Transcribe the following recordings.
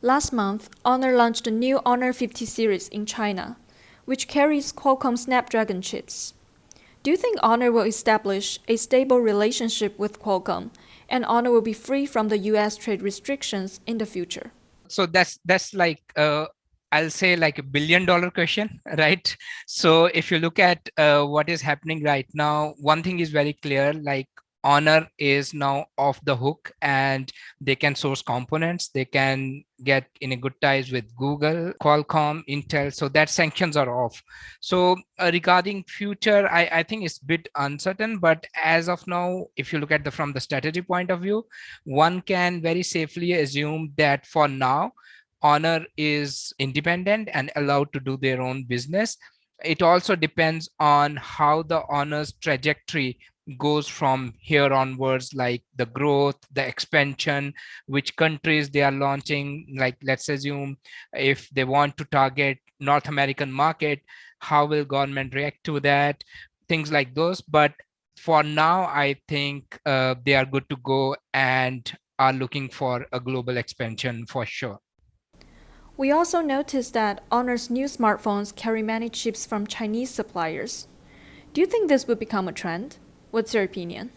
Last month, Honor launched the new Honor 50 series in China, which carries Qualcomm Snapdragon chips. Do you think Honor will establish a stable relationship with Qualcomm, and Honor will be free from the US trade restrictions in the future? So that's like I'll say like $1 billion question, right? So if you look at what is happening right now, one thing is very clear, like Honor is now off the hook and they can source components, they can get in a good ties with Google, Qualcomm, Intel, so that sanctions are off. So regarding future, I think it's a bit uncertain, but as of now, if you look at the from the strategy point of view, one can very safely assume that for now, Honor is independent and allowed to do their own business. It also depends on how the Honor's trajectory goes from here onwards, like the growth, the expansion, which countries they are launching. Like let's assume if they want to target North American market, how will government react to that? Things like those. But for now, I think they are good to go and are looking for a global expansion for sure. We also noticed that Honor's new smartphones carry many chips from Chinese suppliers. Do you think this will become a trend? What's your opinion?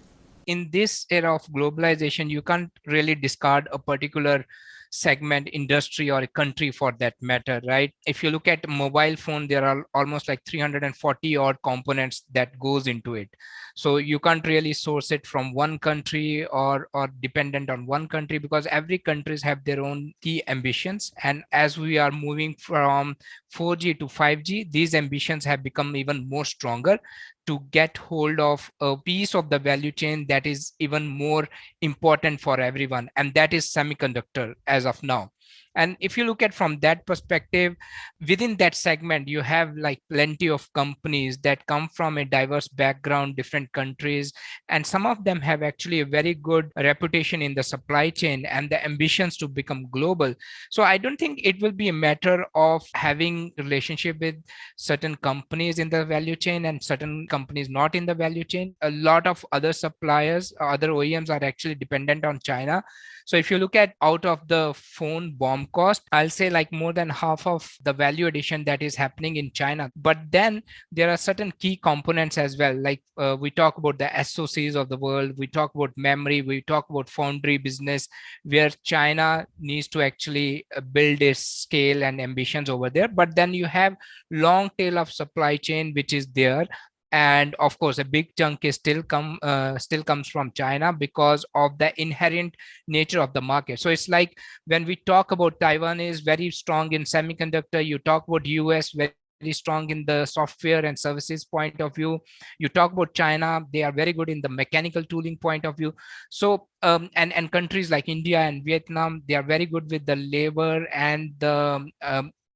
In this era of globalization, you can't really discard a particular segment, industry, or a country for that matter, right? If you look at mobile phone, there are almost like 340 odd components that goes into it. So you can't really source it from one country or dependent on one country, because every countries have their own key ambitions. And as we are moving from 4G to 5G, these ambitions have become even more stronger to get hold of a piece of the value chain that is even more important for everyone, and that is semiconductor as of now. And if you look at from that perspective, within that segment you have like plenty of companies that come from a diverse background, different countries, and some of them have actually a very good reputation in the supply chain and the ambitions to become global. So I don't think it will be a matter of having relationship with certain companies in the value chain and certain companies not in the value chain. A lot of other suppliers, other OEMs are actually dependent on China. So if you look at out of the phone BOM cost, I'll say like more than half of the value addition that is happening in China. But then there are certain key components as well. Like we talk about the SoCs of the world, we talk about memory, we talk about foundry business, where China needs to actually build its scale and ambitions over there. But then you have long tail of supply chain which is there, and of course a big chunk is still comes from China because of the inherent nature of the market. So it's like when we talk about Taiwan is very strong in semiconductor, you talk about US very strong in the software and services point of view, you talk about China, they are very good in the mechanical tooling point of view. So and countries like India and Vietnam, they are very good with the labor and the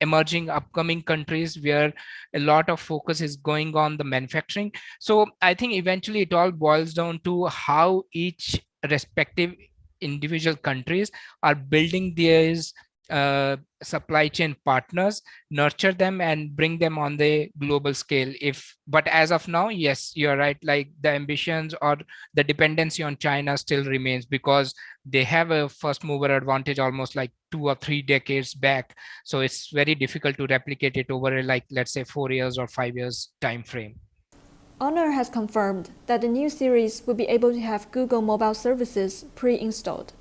emerging upcoming countries where a lot of focus is going on the manufacturing. So I think eventually it all boils down to how each respective individual countries are building these supply chain partners, nurture them and bring them on the global scale. If but as of now, yes, you're right, like the ambitions or the dependency on China still remains, because they have a first mover advantage almost like 2 or 3 decades back. So it's very difficult to replicate it over a, like let's say 4 years or 5 years time frame. Honor has confirmed that the new series will be able to have Google mobile services pre-installed.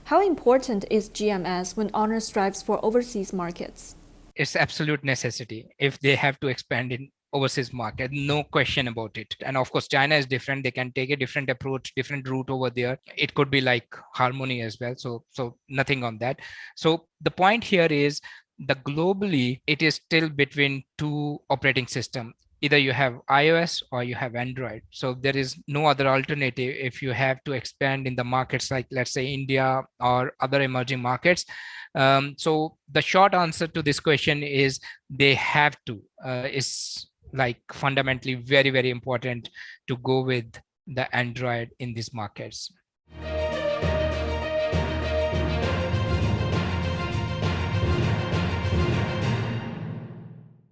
How important is GMS when Honor strives for overseas markets? It's absolute necessity if they have to expand in overseas market, no question about it. And of course China is different, they can take a different approach, different route over there. It could be like harmony as well, so nothing on that. So the point here is the globally it is still between two operating system, either you have iOS or you have Android. So there is no other alternative if you have to expand in the markets like let's say India or other emerging markets. So the short answer to this question is they have to. Is like fundamentally very, very important to go with the Android in these markets.